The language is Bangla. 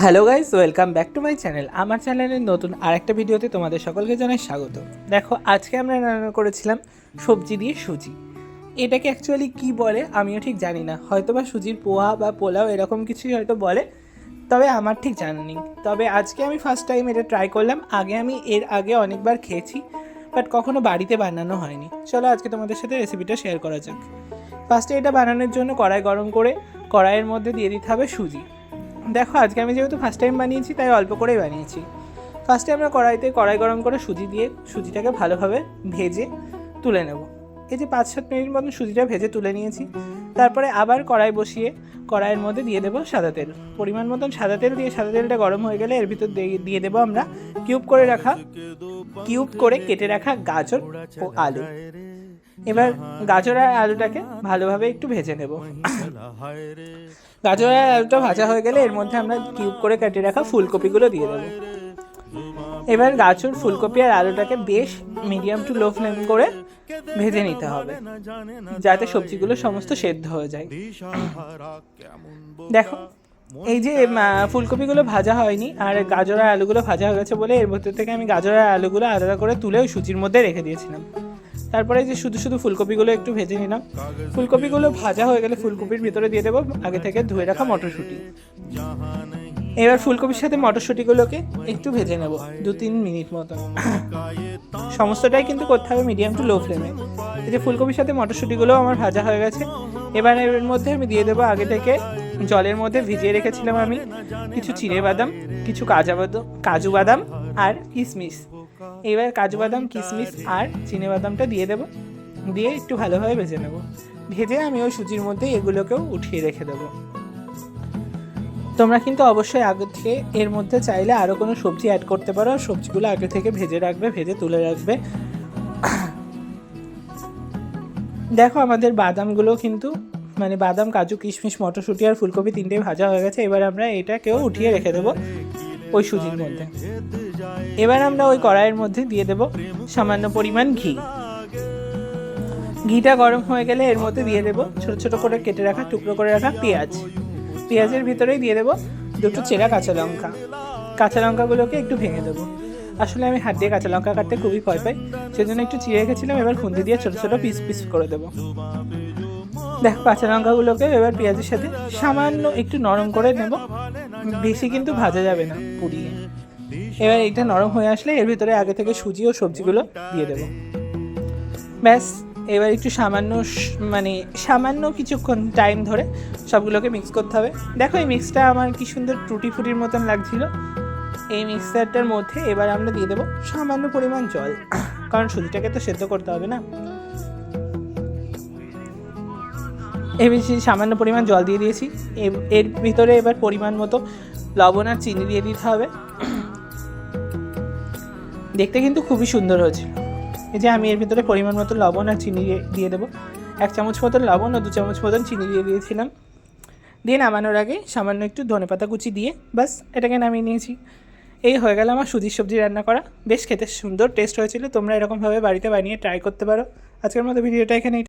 Hello guys, welcome back to my channel. আমার চ্যানেলের নতুন আরেকটা ভিডিওতে তোমাদের সকলকে জানাই স্বাগত। দেখো, আজকে আমরা রান্না করেছিলাম সবজি দিয়ে সুজি। এটাকে অ্যাকচুয়ালি কি বলে আমিও ঠিক জানি না, হয়তো বা সুজির পোহা বা পোলাও এরকম কিছুই হয়তো বলে, তবে আমার ঠিক জানা নেই। তবে আজকে আমি ফার্স্ট টাইম এটা ট্রাই করলাম। আমি এর আগে অনেকবার খেয়েছি, বাট কখনো বাড়িতে বানানো হয়নি। চলো আজকে তোমাদের সাথে রেসিপিটা শেয়ার করা যাক। ফার্স্টে এটা বানানোর জন্য কড়াই গরম করে কড়াইয়ের মধ্যে দিয়ে দিতে হবে সুজি। দেখো, আজকে আমি যেহেতু ফার্স্ট টাইম বানিয়েছি তাই অল্প করেই বানিয়েছি। ফার্স্টে আমরা কড়াই গরম করে সুজি দিয়ে সুজিটাকে ভালোভাবে ভেজে তুলে নেব। এই যে 5-7 মিনিট মতন সুজিটা ভেজে তুলে নিয়েছি। তারপরে আবার কড়াই বসিয়ে কড়াইয়ের মধ্যে দিয়ে দেবো সাদা তেল, পরিমাণ মতন সাদা তেল দিয়ে সাদা তেলটা গরম হয়ে গেলে এর ভিতর দিয়ে দেবো আমরা কিউব করে কেটে রাখা গাজর ও আলু। এবার গাজর আর আলুটাকে ভালোভাবে একটু ভেজে নেব। গাজর আর আলুটা ভাজা হয়ে গেলে এর মধ্যে আমরা কিউব করে কেটে রাখা ফুলকপিগুলো দিয়ে দেবো। এবার গাজর, ফুলকপি আর আলুটাকে বেশ মিডিয়াম টু লো ফ্লেম করে ভেজে নিতে হবে, যাতে সবজিগুলো সমস্ত সেদ্ধ হয়ে যায়। দেখো, এই যে ফুলকপিগুলো ভাজা হয়নি আর গাজর আর আলুগুলো ভাজা হয়ে গেছে বলে এর ভেতর থেকে আমি গাজর আর আলুগুলো আলাদা করে তুলে ওই সুজির মধ্যে রেখে দিয়েছিলাম। তারপরে যে শুধু ফুলকপিগুলো একটু ভেজে নিলাম। ফুলকপিগুলো ভাজা হয়ে গেলে ফুলকপির ভিতরে দিয়ে দেবো আগে থেকে ধুয়ে রাখা মটরশুঁটি। এবার ফুলকপির সাথে মটরশুঁটিগুলোকে একটু ভেজে নেব 2-3 মিনিট মতন। সমস্তটাই কিন্তু করতে হবে মিডিয়াম টু লো ফ্লেমে। এই যে ফুলকপির সাথে মটরশুঁটিগুলোও আমার ভাজা হয়ে গেছে। এবার এর মধ্যে আমি দিয়ে দেবো আগে থেকে জলের মধ্যে ভিজিয়ে রেখেছিলাম আমি কিছু চিড়েবাদাম, কিছু কাজু বাদাম আর কিশমিশ। এবার কাজু বাদাম, কিশমিশ আর চিনেবাদামটা দিয়ে দেবো, দিয়ে একটু ভালোভাবে ভেজে নেব। ভেজে আমি ওই সুজির মধ্যে এগুলোকেও উঠিয়ে রেখে দেবো। তোমরা কিন্তু অবশ্যই আগে থেকে এর মধ্যে চাইলে আরও কোনো সবজি অ্যাড করতে পারো। সবজিগুলো আগে থেকে ভেজে তুলে রাখবে। দেখো, আমাদের বাদামগুলো কিন্তু বাদাম, কাজু, কিশমিশ, মটরশুঁটি আর ফুলকপি তিনটেই ভাজা হয়ে গেছে। এবার আমরা এটাকেও উঠিয়ে রেখে দেবো ওই সুজির মধ্যে। এবার আমরা ওই কড়াইয়ের মধ্যে দিয়ে দেবো সামান্য পরিমাণ ঘি। ঘিটা গরম হয়ে গেলে এর মধ্যে দিয়ে দেবো ছোটো ছোটো করে কেটে রাখা টুকরো করে রাখা পেঁয়াজের ভিতরেই দিয়ে দেবো 2টো চেরা কাঁচা লঙ্কাগুলোকে একটু ভেঙে দেবো। আসলে আমি হাত দিয়ে কাঁচা লঙ্কা কাটতে খুবই ভয় পাই, সেজন্য একটু চিড়ে রেখেছিলাম। এবার খুন্তি দিয়ে ছোটো ছোটো পিস করে দেবো। দেখো, কাঁচা লঙ্কাগুলোকে এবার পেঁয়াজের সাথে সামান্য একটু নরম করে নেব, বেশি কিন্তু ভাজা যাবে না পুড়িয়ে। এবার এটা নরম হয়ে আসলে এর ভিতরে আগে থেকে সুজি ও সবজিগুলো দিয়ে দেবো। ব্যাস, এবার একটু সামান্য কিছুক্ষণ টাইম ধরে সবগুলোকে মিক্স করতে হবে। দেখো, এই মিক্সটা আমার কি সুন্দর টুটি ফুটির মতন লাগছিল। এই মিক্সচারটার মধ্যে এবার আমরা দিয়ে দেবো সামান্য পরিমাণ জল, কারণ সুজিটাকে তো সেদ্ধ করতে হবে না। এই বেশি সামান্য পরিমাণ জল দিয়ে দিয়েছি। এর ভিতরে এবার পরিমাণ মতো লবণ আর চিনি দিয়ে দিতে হবে। দেখতে কিন্তু খুবই সুন্দর হয়েছিল। এই যে আমি এর ভিতরে পরিমাণ মতো লবণ আর চিনি দিয়ে দেবো। 1 চামচ মতন লবণ ও 2 চামচ মতন চিনি দিয়ে দিয়েছিলাম। দিয়ে নামানোর আগে সামান্য একটু ধনেপাতা কুচি দিয়ে বাস এটাকে নামিয়ে নিয়েছি। এই হয়ে গেল আমার সুজির সবজি রান্না করা। বেশ খেতে সুন্দর টেস্ট হয়েছিল। তোমরা এরকমভাবে বাড়িতে বানিয়ে ট্রাই করতে পারো। আজকের মতো ভিডিওটা এখানে